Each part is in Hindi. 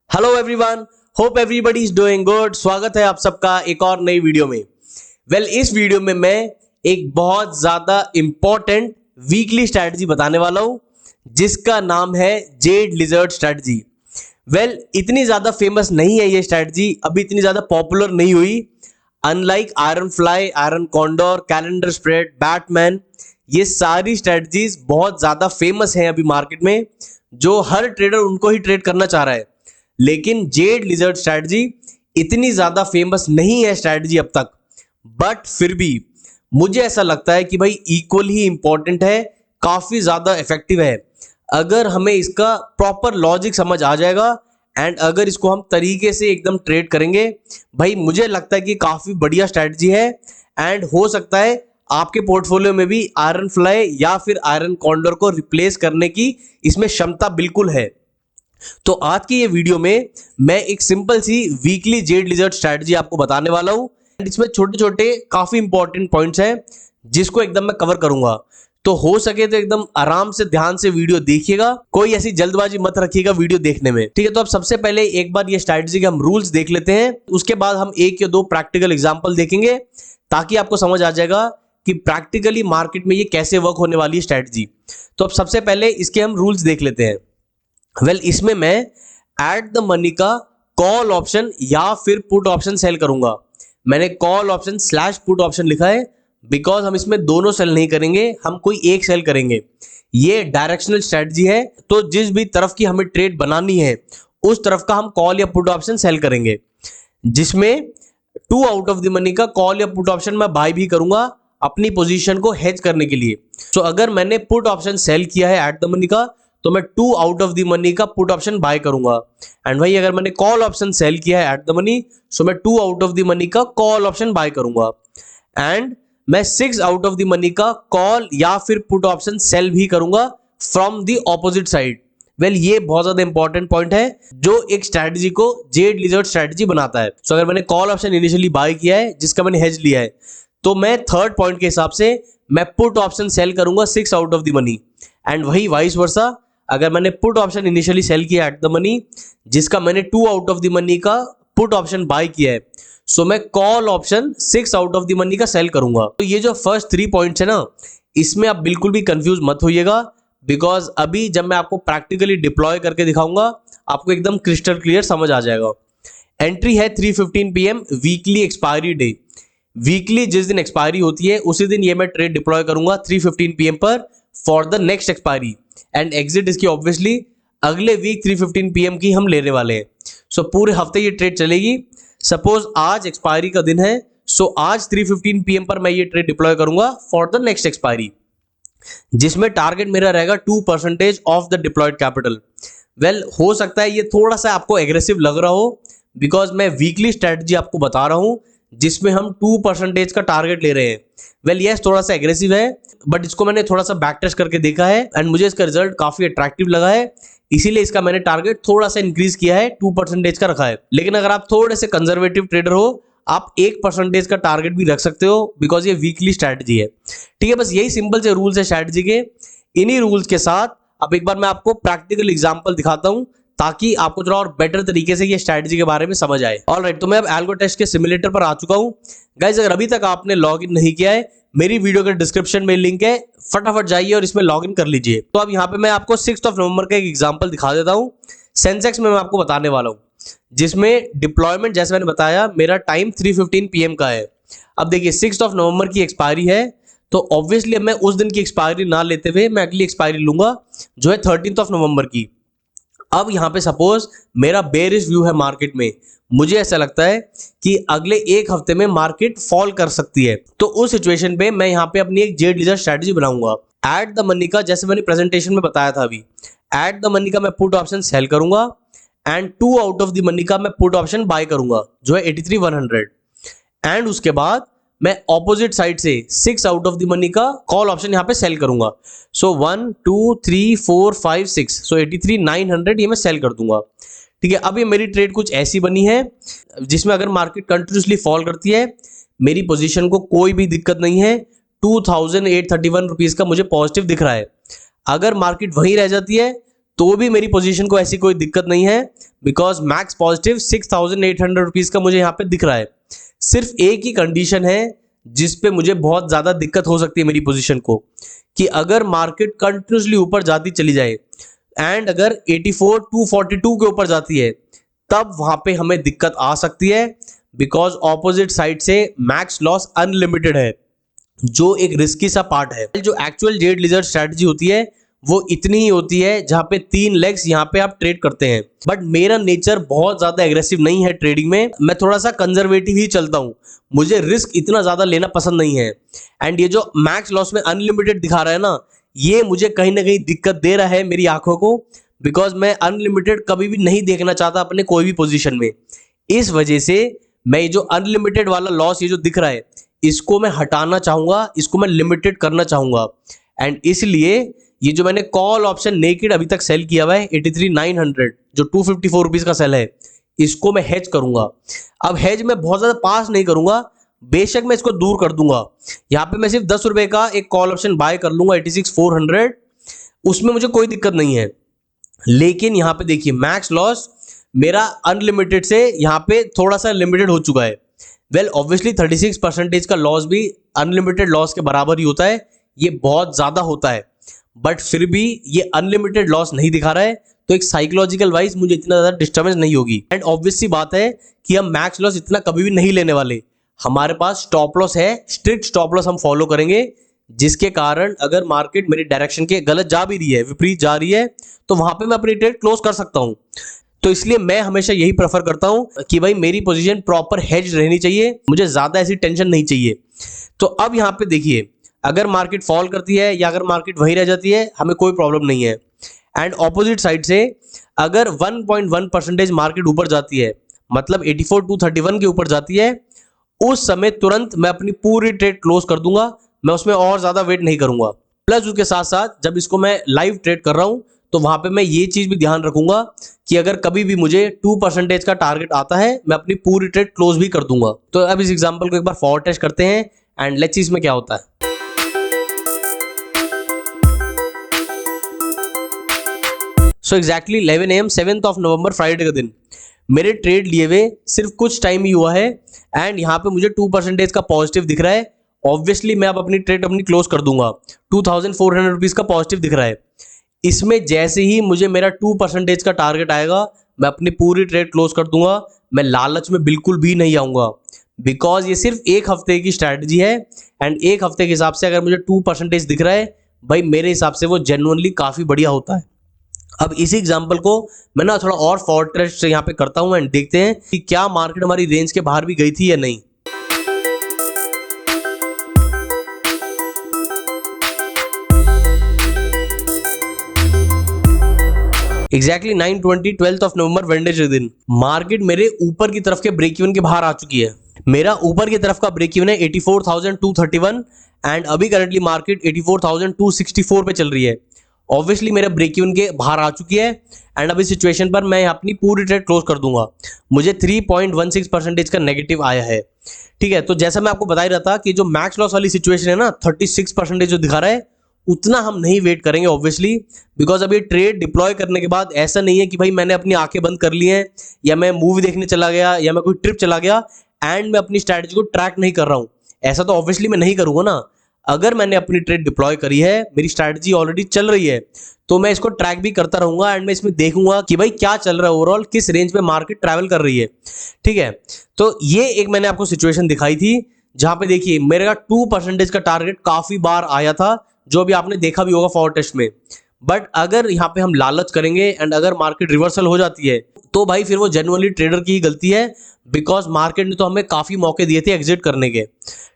Hello everyone, hope everybody is doing good. स्वागत है आप सबका एक और नई वीडियो में। इस वीडियो में मैं एक बहुत ज्यादा इंपॉर्टेंट वीकली स्ट्रैटेजी बताने वाला हूं जिसका नाम है जेड लिजर्ड स्ट्रैटेजी। इतनी ज्यादा फेमस नहीं है ये स्ट्रैटेजी, अभी इतनी ज्यादा पॉपुलर नहीं हुई। Unlike iron fly, iron condor, calendar spread, Batman, ये सारी स्ट्रैटेजीज बहुत ज्यादा फेमस हैं अभी मार्केट में, जो हर ट्रेडर उनको ही ट्रेड करना चाह रहा है। लेकिन जेड लिजर्ड स्ट्रैटेजी इतनी ज्यादा फेमस नहीं है स्ट्रैटेजी अब तक, बट फिर भी मुझे ऐसा लगता है कि भाई इक्वल ही इंपॉर्टेंट है, काफी ज्यादा इफेक्टिव है। अगर हमें इसका प्रॉपर लॉजिक समझ आ जाएगा एंड अगर इसको हम तरीके से एकदम ट्रेड करेंगे, भाई मुझे लगता है कि काफी बढ़िया स्ट्रैटेजी है। एंड हो सकता है आपके पोर्टफोलियो में भी आयरन फ्लाई या फिर आयरन कॉन्डोर को रिप्लेस करने की इसमें क्षमता बिल्कुल है। तो आज की ये वीडियो में मैं एक सिंपल सी वीकली जेड लिजर्ड स्ट्रैटेजी आपको बताने वाला हूं। इसमें छोटे छोटे काफी इंपॉर्टेंट पॉइंट्स हैं जिसको एकदम मैं कवर करूंगा। तो हो सके तो एकदम आराम से ध्यान से वीडियो देखिएगा, कोई ऐसी जल्दबाजी मत रखिएगा वीडियो देखने में, ठीक है। तो अब सबसे पहले एक बार ये स्ट्रैटेजी के हम रूल्स देख लेते हैं, उसके बाद हम एक या दो प्रैक्टिकल एग्जांपल देखेंगे ताकि आपको समझ आ जाएगा कि प्रैक्टिकली मार्केट में ये कैसे वर्क होने वाली है स्ट्रैटेजी। तो अब सबसे पहले इसके हम रूल्स देख लेते हैं। इसमें मैं एट द मनी का कॉल ऑप्शन या फिर पुट ऑप्शन सेल करूंगा। मैंने call option slash put option लिखा है बिकॉज हम इसमें दोनों सेल नहीं करेंगे, हम कोई एक सेल करेंगे। ये डायरेक्शनल स्ट्रेटजी है, तो जिस भी तरफ की हमें ट्रेड बनानी है उस तरफ का हम कॉल या पुट ऑप्शन सेल करेंगे, जिसमें 2 आउट ऑफ द मनी का कॉल या पुट ऑप्शन मैं बाय भी करूंगा अपनी पोजीशन को हेज करने के लिए। सो अगर मैंने पुट ऑप्शन सेल किया है एट द मनी का, तो मैं 2 आउट ऑफ द मनी का पुट ऑप्शन बाय करूंगा। एंड भाई अगर मैंने कॉल ऑप्शन सेल किया है एट द मनी, सो मैं 2 आउट ऑफ द मनी का कॉल ऑप्शन बाय करूंगा। एंड मैं 6 आउट ऑफ द मनी का कॉल या फिर पुट ऑप्शन सेल भी करूंगा फ्रॉम द ऑपोजिट साइड। ये बहुत ज्यादा इंपॉर्टेंट पॉइंट है जो एक स्ट्रैटेजी को जेड लिजर्ड स्ट्रैटेजी बनाता है। सो अगर मैंने कॉल ऑप्शन इनिशियली बाय किया है जिसका मैंने हेज लिया है, तो मैं थर्ड पॉइंट के हिसाब से मैं पुट ऑप्शन सेल करूंगा 6 out of the money. And वही वाइस वर्सा, अगर मैंने पुट ऑप्शन इनिशियली सेल किया एट द मनी जिसका मैंने 2 आउट ऑफ द मनी का पुट ऑप्शन बाय किया है, सो मैं call option 6 out of the money का सेल करूंगा। तो ये जो फर्स्ट 3 पॉइंट्स है ना, इसमें आप बिल्कुल भी कंफ्यूज मत होइएगा, बिकॉज अभी जब मैं आपको प्रैक्टिकली डिप्लॉय करके दिखाऊंगा आपको एकदम क्रिस्टल क्लियर समझ आ जाएगा। एंट्री है 3:15 PM, weekly expiry day. Weekly जिस दिन एक्सपायरी होती है उसी दिन ये मैं ट्रेड डिप्लॉय करूंगा 3:15 PM पर for the next expiry. And exit इसकी ऑब्वियसली अगले वीक 3:15 PM की हम लेने वाले हैं। सो पूरे हफ्ते ये ट्रेड चलेगी। सपोज आज एक्सपायरी का दिन है, सो आज 3:15 PM पर मैं ये ट्रेड डिप्लॉय करूंगा फॉर द नेक्स्ट एक्सपायरी, जिसमें टारगेट मेरा रहेगा 2% ऑफ द डिप्लॉयड कैपिटल। हो सकता है ये थोड़ा सा आपको एग्रेसिव लग रहा हो, बिकॉज मैं वीकली स्ट्रेटजी आपको बता रहा हूं जिसमें हम 2% का टारगेट ले रहे हैं। यस थोड़ा सा एग्रेसिव है, बट इसको मैंने थोड़ा सा बैक टेस्ट करके देखा है एंड मुझे इसका रिजल्ट काफी अट्रैक्टिव लगा है, इसीलिए इसका मैंने टारगेट थोड़ा सा इंक्रीज किया है, 2% का रखा है। लेकिन अगर आप थोड़े से कंजर्वेटिव ट्रेडर हो, आप 1% का टारगेट भी रख सकते हो, बिकॉज ये वीकली स्ट्रैटेजी है, ठीक है। बस यही सिंपल से रूल्स है स्ट्रैटेजी के। इन्हीं रूल्स के साथ अब एक बार मैं आपको प्रैक्टिकल एग्जांपल दिखाता हूं ताकि आपको थोड़ा और बेटर तरीके से ये स्ट्रैटेजी के बारे में समझ आए। ऑलराइट, तो मैं अब एल्गो टेस्ट के सिमुलेटर पर आ चुका हूं। गाइस अगर अभी तक आपने लॉगिन नहीं किया है, मेरी वीडियो के डिस्क्रिप्शन में लिंक है, फटाफट जाइए और इसमें लॉगिन कर लीजिए। तो अब यहाँ पे मैं आपको 6 नवंबर का एक एग्जांपल दिखा देता हूँ। सेंसेक्स में मैं आपको बताने वाला हूँ, जिसमें डिप्लॉयमेंट जैसे मैंने बताया मेरा टाइम 3:15 PM का है। अब देखिए 6 नवंबर की एक्सपायरी है, तो ऑब्वियसली मैं उस दिन की एक्सपायरी ना लेते हुए मैं अगली एक्सपायरी लूंगा जो है 13 नवंबर की। अब यहाँ पे सपोज मेरा बेयरिश व्यू है मार्केट में, मुझे ऐसा लगता है कि अगले एक हफ्ते में मार्केट फॉल कर सकती है, तो उस सिचुएशन पे मैं यहाँ पे अपनी एक जेड लिजर्ड स्ट्रैटेजी बनाऊंगा। एट द मनी का जैसे मैंने प्रेजेंटेशन में बताया था अभी, एट द मनी का मैं पुट ऑप्शन सेल करूंगा and 2 out of the money का मैं पुट ऑप्शन बाय करूंगा जो है 83,100। एंड उसके बाद मैं ऑपोजिट साइड से 6 आउट ऑफ द मनी का कॉल ऑप्शन यहाँ पे सेल करूंगा। सो 1 2 3 4 5 6, सो 83,900 ये मैं सेल कर दूंगा, ठीक है। अब ये मेरी ट्रेड कुछ ऐसी बनी है जिसमें अगर मार्केट कंटिन्यूसली फॉल करती है, मेरी पोजीशन को कोई भी दिक्कत नहीं है, 2,831 रुपीज का मुझे पॉजिटिव दिख रहा है। अगर मार्केट वहीं रह जाती है तो भी मेरी पोजीशन को ऐसी कोई दिक्कत नहीं है, बिकॉज मैक्स पॉजिटिव 6,800 रुपीज का मुझे यहाँ पे दिख रहा है। सिर्फ एक ही कंडीशन है जिस पे मुझे बहुत ज्यादा दिक्कत हो सकती है मेरी पोजीशन को, कि अगर मार्केट कंटिन्यूसली ऊपर जाती चली जाए एंड अगर 84,242 के ऊपर जाती है, तब वहां पे हमें दिक्कत आ सकती है, बिकॉज ऑपोजिट साइड से मैक्स लॉस अनलिमिटेड है, जो एक रिस्की सा पार्ट है। जो एक्चुअल जेड लिजर्ड स्ट्रैटेजी होती है वो इतनी ही होती है, जहां पे 3 लेग्स यहाँ पे आप ट्रेड करते हैं। बट मेरा नेचर बहुत ज्यादा एग्रेसिव नहीं है ट्रेडिंग में, मैं थोड़ा सा कंजर्वेटिव ही चलता हूँ, मुझे रिस्क इतना ज्यादा लेना पसंद नहीं है। एंड ये जो मैक्स लॉस में अनलिमिटेड दिखा रहा है ना, ये मुझे कहीं ना कहीं दिक्कत दे रहा है मेरी आंखों को, बिकॉज मैं अनलिमिटेड कभी भी नहीं देखना चाहता अपने कोई भी पोजीशन में। इस वजह से मैं ये जो अनलिमिटेड वाला लॉस ये जो दिख रहा है, इसको मैं हटाना चाहूंगा, इसको मैं लिमिटेड करना चाहूंगा। एंड इसलिए ये जो मैंने कॉल ऑप्शन नेकेड अभी तक सेल किया हुआ है 83,900, जो 254 रुपीज का सेल है, इसको मैं हेज करूंगा। अब हेज मैं बहुत ज्यादा पास नहीं करूंगा, बेशक मैं इसको दूर कर दूंगा। यहाँ पे मैं सिर्फ 10 रुपए का एक कॉल ऑप्शन बाय कर लूंगा 86,400, उसमें मुझे कोई दिक्कत नहीं है। लेकिन यहाँ पे देखिए मैक्स लॉस मेरा अनलिमिटेड से यहाँ पे थोड़ा सा लिमिटेड हो चुका है। वेल ऑब्वियसली 36% का लॉस भी अनलिमिटेड लॉस के बराबर ही होता है, ये बहुत ज्यादा होता है, बट फिर भी ये अनलिमिटेड लॉस नहीं दिखा रहा है, तो एक साइकोलॉजिकल वाइज मुझे इतना ज्यादा डिस्टर्बेंस नहीं होगी। एंड ऑब्वियस सी बात है कि हम मैक्स लॉस इतना कभी भी नहीं लेने वाले, हमारे पास स्टॉप लॉस है, स्ट्रिक्ट स्टॉप लॉस हम फॉलो करेंगे, जिसके कारण अगर मार्केट मेरी डायरेक्शन के गलत जा भी रही है, विपरीत जा रही है, तो वहां पे मैं अपनी ट्रेड क्लोज कर सकता हूं। तो इसलिए मैं हमेशा यही प्रेफर करता हूं कि भाई मेरी पोजीशन प्रॉपर हेज रहनी चाहिए, मुझे ज्यादा ऐसी टेंशन नहीं चाहिए। तो अब यहां पे देखिए, अगर मार्केट फॉल करती है या अगर मार्केट वहीं रह जाती है, हमें कोई प्रॉब्लम नहीं है। एंड ऑपोजिट साइड से अगर 1.1% मार्केट ऊपर जाती है, मतलब 84,231 के ऊपर जाती है, उस समय तुरंत मैं अपनी पूरी ट्रेड क्लोज कर दूंगा, मैं उसमें और ज्यादा वेट नहीं करूंगा। प्लस उसके साथ साथ जब इसको मैं लाइव ट्रेड कर रहा हूं, तो वहां पे मैं ये चीज भी ध्यान रखूंगा कि अगर कभी भी मुझे 2% का टारगेट आता है, मैं अपनी पूरी ट्रेड क्लोज भी कर दूंगा। तो अब इस एग्जांपल को एक बार फॉरवर्ड टेस्ट करते हैं एंड लेट्स सी इसमें क्या होता है। So exactly 11 AM 7th November Friday का दिन मेरे ट्रेड लिए हुए सिर्फ कुछ टाइम ही हुआ है, एंड यहाँ पे मुझे 2% का पॉजिटिव दिख रहा है। ऑब्वियसली मैं अब अपनी ट्रेड अपनी क्लोज कर दूंगा, 2,400 रुपीज का पॉजिटिव दिख रहा है। इसमें जैसे ही मुझे मेरा 2% का टारगेट आएगा, मैं अपनी पूरी ट्रेड क्लोज कर दूंगा। मैं लालच में बिल्कुल भी नहीं आऊंगा, बिकॉज ये सिर्फ एक हफ्ते की स्ट्रैटेजी है, एंड एक हफ्ते के हिसाब से अगर मुझे 2% दिख रहा है, भाई मेरे हिसाब से वो जेन्युइनली काफी बढ़िया होता है। अब इसी एग्जांपल को मैं ना थोड़ा और फॉरवर्ड टेस्ट यहाँ पे करता हूँ एंड देखते हैं कि क्या मार्केट हमारी रेंज के बाहर भी गई थी या नहीं। एग्जैक्टली 9:20 12th नवंबर वेडनेसडे दिन मार्केट मेरे ऊपर की तरफ के ब्रेक इवन के बाहर आ चुकी है। मेरा ऊपर की तरफ का ब्रेक इवन है 84,231 एंड अभी करंटली मार्केट 84,264 पे चल रही है। ऑब्वियसली मेरा ब्रेक इवन के बाहर आ चुकी है, एंड अभी सिचुएशन पर मैं अपनी पूरी ट्रेड क्लोज कर दूंगा। मुझे 3.16% का नेगेटिव आया है। ठीक है, तो जैसा मैं आपको बता ही रहा था कि जो मैक्स लॉस वाली सिचुएशन है ना, 36% जो दिखा रहा है, उतना हम नहीं वेट करेंगे ऑब्वियसली, बिकॉज अब ये ट्रेड डिप्लॉय करने के बाद ऐसा नहीं है कि भाई मैंने अपनी आंखें बंद कर ली हैं, या मैं मूवी देखने चला गया, या मैं कोई ट्रिप चला गया एंड मैं अपनी स्ट्रैटेजी को ट्रैक नहीं कर रहा हूं। ऐसा तो ऑब्वियसली मैं नहीं करूंगा ना। अगर मैंने अपनी ट्रेड डिप्लॉय करी है, मेरी स्ट्रैटेजी ऑलरेडी चल रही है, तो मैं इसको ट्रैक भी करता रहूंगा एंड मैं इसमें देखूंगा कि भाई क्या चल रहा है, ओवरऑल किस रेंज पे मार्केट ट्रैवल कर रही है। ठीक है, तो ये एक मैंने आपको सिचुएशन दिखाई थी जहां पे देखिए मेरा 2% का टारगेट काफी बार आया था, जो भी आपने देखा भी होगा फॉरवर्ड टेस्ट में। बट अगर यहाँ पे हम लालच करेंगे एंड अगर मार्केट रिवर्सल हो जाती है, तो भाई फिर वो जेन्युइनली ट्रेडर की ही गलती है, बिकॉज मार्केट ने तो हमें काफी मौके दिए थे एग्जिट करने के।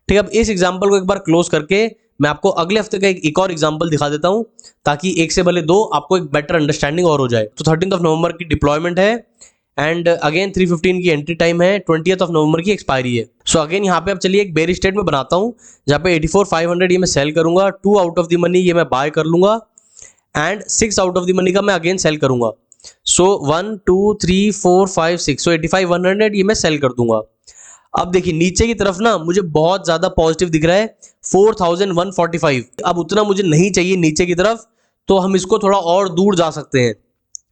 ठीक है, अब इस एग्जांपल को एक बार क्लोज करके मैं आपको अगले हफ्ते का एक और एग्जांपल दिखा देता हूं, ताकि एक से भले दो आपको एक बेटर अंडरस्टैंडिंग और हो जाए। तो 13th नवंबर की डिप्लॉयमेंट है एंड अगेन 3:15 की एंट्री टाइम है, 20th नवंबर की एक्सपायरी है। सो अगेन यहाँ पे अब चलिए एक बेरिश ट्रेड में बनाता हूँ, जहाँ पे 84,500 ये मैं सेल करूंगा, 2 आउट ऑफ द मनी ये मैं बाय कर लूंगा and 6 out of the money का मैं अगेन सेल करूंगा। सो 1 2 3 4 5 6, सो 85,100 ये मैं सेल कर दूंगा। अब देखिए नीचे की तरफ ना मुझे बहुत ज्यादा पॉजिटिव दिख रहा है 4,145। अब उतना मुझे नहीं चाहिए नीचे की तरफ, तो हम इसको थोड़ा और दूर जा सकते हैं।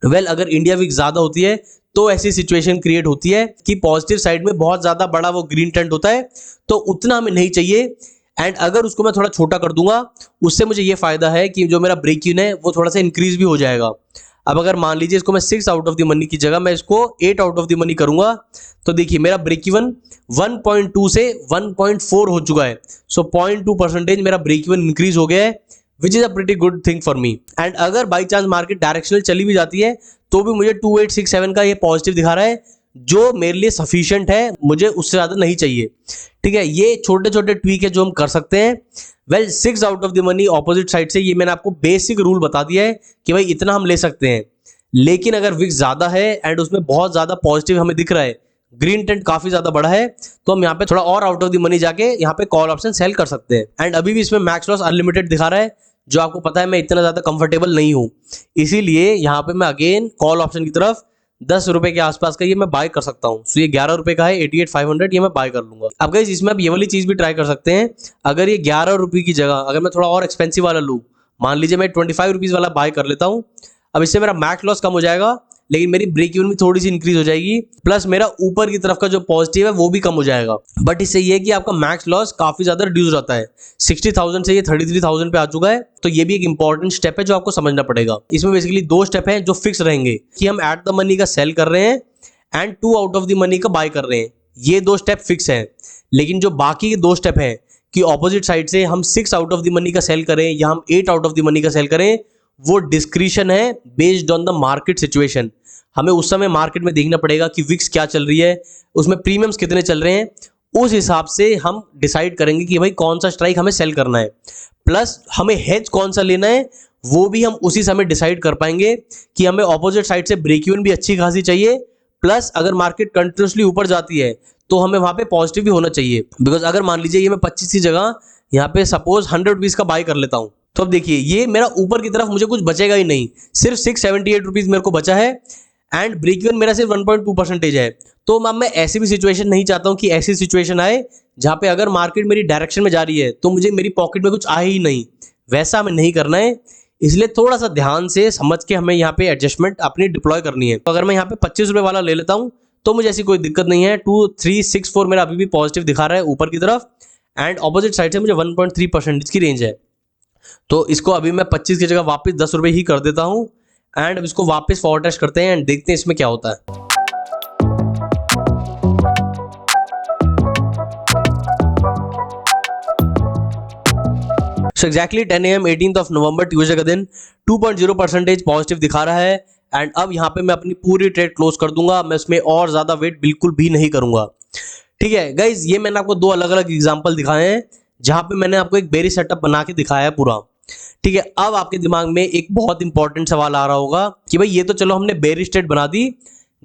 वेल अगर इंडिया वीक ज्यादा होती है तो ऐसी सिचुएशन क्रिएट होती है कि पॉजिटिव साइड में बहुत ज्यादा बड़ा वो ग्रीन ट्रेंड होता है, तो उतना हमें नहीं चाहिए। एंड अगर उसको मैं थोड़ा छोटा कर दूंगा, उससे मुझे ये फायदा है कि जो मेरा ब्रेक इवन है वो थोड़ा सा इंक्रीज भी हो जाएगा। अब अगर मान लीजिए इसको मैं 6 आउट ऑफ द मनी की जगह मैं इसको 8 आउट ऑफ द मनी करूंगा, तो देखिए मेरा ब्रेक इवन 1.2 से 1.4 हो चुका है। सो 0.2% मेरा ब्रेक इवन इंक्रीज हो गया है, which is a pretty good thing for me. And अगर बाई चांस मार्केट डायरेक्शनल चली भी जाती है तो भी मुझे 2867 का ये पॉजिटिव दिखा रहा है, जो मेरे लिए सफिशिएंट है, मुझे उससे ज्यादा नहीं चाहिए। ठीक है, ये छोटे छोटे ट्वीक है जो हम कर सकते हैं। Well 6 out of the money opposite side से, ये मैंने आपको बेसिक रूल बता दिया है कि भाई इतना हम ले सकते हैं। लेकिन अगर विक्स ज्यादा है एंड उसमें बहुत ज्यादा पॉजिटिव हमें दिख रहा है, ग्रीन ट्रेंड काफी ज्यादा बड़ा है, तो हम यहाँ पे थोड़ा और आउट ऑफ द मनी जाके यहाँ पे कॉल ऑप्शन सेल कर सकते हैं। एंड अभी भी इसमें मैक्स लॉस अनलिमिटेड दिखा रहा है, जो आपको पता है मैं इतना ज्यादा कंफर्टेबल नहीं हूं, इसीलिए यहाँ पे मैं अगेन कॉल ऑप्शन की तरफ 10 रुपए के आसपास का ये मैं बाय कर सकता हूँ। सो ये 11 रुपए का है, 88,500, ये मैं बाय कर लूंगा। अब गाइस इसमें आप ये वाली चीज भी ट्राई कर सकते हैं, अगर ये 11 रुपए की जगह अगर मैं थोड़ा और एक्सपेंसिव वाला लूँ, मान लीजिए मैं 25 रुपीज वाला बाय कर लेता हूँ, अब इससे मेरा मैक्स लॉस कम हो जाएगा, लेकिन मेरी ब्रेक इवन भी थोड़ी सी इंक्रीज हो जाएगी, प्लस मेरा ऊपर की तरफ का जो पॉजिटिव है वो भी कम हो जाएगा। बट इससे ये है कि आपका मैक्स लॉस काफी ज्यादा रिड्यूस रहता है, 60,000 से ये 33,000 पे आ चुका है। तो ये भी एक इंपॉर्टेंट स्टेप है जो आपको समझना पड़ेगा। इसमें बेसिकली 2 स्टेप हैं जो फिक्स रहेंगे कि हम एट द मनी का सेल कर रहे हैं and 2 out of the money का बाय कर रहे हैं, ये 2 स्टेप फिक्स हैं। लेकिन जो बाकी के 2 स्टेप हैं कि ऑपोजिट साइड से हम 6 आउट ऑफ द मनी का सेल करें या हम 8 आउट ऑफ द मनी का सेल करें, वो डिस्क्रिशन है based on the market situation. हमें उस समय मार्केट में देखना पड़ेगा कि विक्स क्या चल रही है, उसमें प्रीमियम्स कितने चल रहे हैं, उस हिसाब से हम डिसाइड करेंगे कि भाई कौन सा स्ट्राइक हमें सेल करना है, प्लस हमें हेज कौन सा लेना है वो भी हम उसी समय डिसाइड कर पाएंगे कि हमें ऑपोजिट साइड से ब्रेक इवन भी अच्छी खासी चाहिए, प्लस अगर मार्केट कंटिन्यूसली ऊपर जाती है तो हमें वहां पे पॉजिटिव भी होना चाहिए। बिकॉज अगर मान लीजिए ये मैं 25 की जगह यहाँ पे सपोज 100 रुपीज का बाय कर लेता हूँ, तो अब देखिए ये मेरा ऊपर की तरफ मुझे कुछ बचेगा ही नहीं, सिर्फ 678 रुपीज मेरे को बचा है एंड ब्रेक इवन मेरा सिर्फ 1.2% है। तो मैं ऐसी भी सिचुएशन नहीं चाहता हूं कि ऐसी सिचुएशन आए जहां पे अगर मार्केट मेरी डायरेक्शन में जा रही है तो मुझे मेरी पॉकेट में कुछ आए ही नहीं, वैसा हमें नहीं करना है। इसलिए थोड़ा सा ध्यान से समझ के हमें यहाँ पे एडजस्टमेंट अपनी डिप्लॉय करनी है। तो अगर मैं यहाँ पे 25 रुपए वाला ले लेता हूँ तो मुझे ऐसी कोई दिक्कत नहीं है। 2364 मेरा अभी भी पॉजिटिव दिखा रहा है ऊपर की तरफ एंड ऑपोजिट साइड से मुझे 1.3% की रेंज है। तो इसको अभी मैं 25 की जगह वापस 10 रुपए ही कर देता हूँ एंड अब इसको वापस फॉरवर्ड टेस्ट करते हैं एंड देखते हैं इसमें क्या होता है। So exactly 10 AM 18th of November Tuesday का दिन 2.0% पॉजिटिव दिखा रहा है एंड अब यहाँ पे मैं अपनी पूरी ट्रेड क्लोज कर दूंगा। मैं इसमें और ज्यादा वेट बिल्कुल भी नहीं करूंगा। ठीक है गाइज, ये मैंने आपको 2 अलग अलग एग्जांपल दिखाए हैं जहां पे मैंने आपको एक बेरिश सेटअप बना के दिखाया है पूरा। ठीक है, अब आपके दिमाग में एक बहुत इंपॉर्टेंट सवाल आ रहा होगा कि भाई ये तो चलो हमने बेरिश ट्रेड बना दी,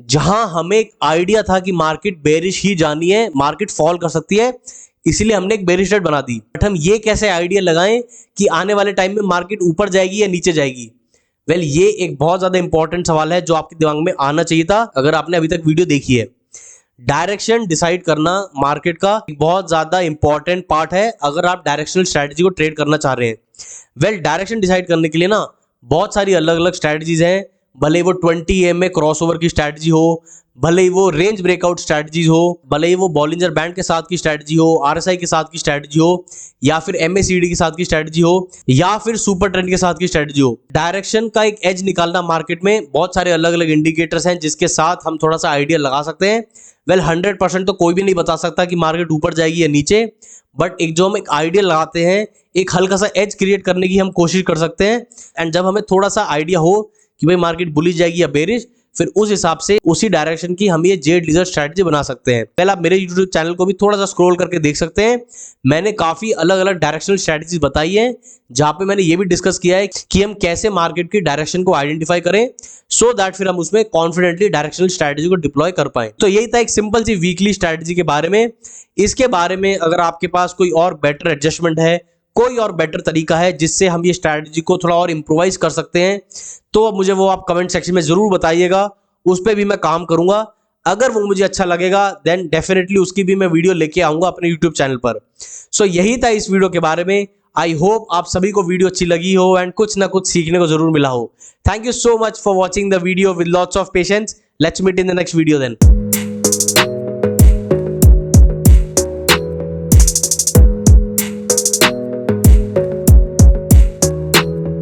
जहां हमें एक आइडिया था कि मार्केट बेरिश ही जानी है, मार्केट फॉल कर सकती है, इसलिए हमने एक बेरिश ट्रेड बना दी। बट हम ये कैसे आइडिया लगाएं कि आने वाले टाइम में मार्केट ऊपर जाएगी या नीचे जाएगी? वेल ये एक बहुत ज्यादा इंपॉर्टेंट सवाल है जो आपके दिमाग में आना चाहिए था अगर आपने अभी तक वीडियो देखी है। डायरेक्शन डिसाइड करना मार्केट का एक बहुत ज्यादा इंपॉर्टेंट पार्ट है अगर आप डायरेक्शनल स्ट्रेटजी को ट्रेड करना चाह रहे हैं। वेल डायरेक्शन डिसाइड करने के लिए ना बहुत सारी अलग अलग स्ट्रेटजीज हैं, भले वो 20 AM में क्रॉसओवर की स्ट्रेटजी हो, भले ही वो रेंज ब्रेकआउट स्ट्रेटजीज हो, भले ही वो बॉलिंजर बैंड के साथ की स्ट्रेटजी हो, RSI के साथ की स्ट्रेटजी हो, या फिर MACD के साथ की स्ट्रेटजी हो, या फिर सुपर ट्रेंड के साथ की स्ट्रेटजी हो। डायरेक्शन का एक एज निकालना मार्केट में बहुत सारे अलग अलग इंडिकेटर्स हैं जिसके साथ हम थोड़ा सा आइडिया लगा सकते हैं। वेल 100% तो कोई भी नहीं बता सकता कि मार्केट ऊपर जाएगी या नीचे, बट एक जो हम एक आइडिया लगाते हैं, एक हल्का सा एज क्रिएट करने की हम कोशिश कर सकते हैं। एंड जब हमें थोड़ा सा आइडिया हो कि भाई मार्केट बुलिश जाएगी या बेरिश, फिर उस हिसाब से उसी डायरेक्शन की हम ये जेड लिजर्ड स्ट्रेटजी बना सकते हैं। पहले आप मेरे यूट्यूब चैनल को भी थोड़ा सा स्क्रॉल करके देख सकते हैं, मैंने काफी अलग अलग डायरेक्शनल स्ट्रेटजीज बताई है जहां पे मैंने ये भी डिस्कस किया है कि हम कैसे मार्केट की डायरेक्शन को आइडेंटिफाई करें सो दैट फिर हम उसमें कॉन्फिडेंटली डायरेक्शनल स्ट्रेटजी को डिप्लॉय कर पाए। तो यही था एक सिंपल सी वीकली स्ट्रेटजी के बारे में। इसके बारे में अगर आपके पास कोई और बेटर एडजस्टमेंट है, कोई और बेटर तरीका है जिससे हम ये स्ट्रेटजी को थोड़ा और इंप्रोवाइज कर सकते हैं, तो मुझे वो आप कमेंट सेक्शन में जरूर बताइएगा, उस पर भी मैं काम करूंगा। अगर वो मुझे अच्छा लगेगा देन डेफिनेटली उसकी भी मैं वीडियो लेके आऊंगा अपने यूट्यूब चैनल पर। सो यही था इस वीडियो के बारे में। आई होप आप सभी को वीडियो अच्छी लगी हो एंड कुछ ना कुछ सीखने को जरूर मिला हो। Thank you so much for watching the video with lots of patience. Let's meet in the next video then.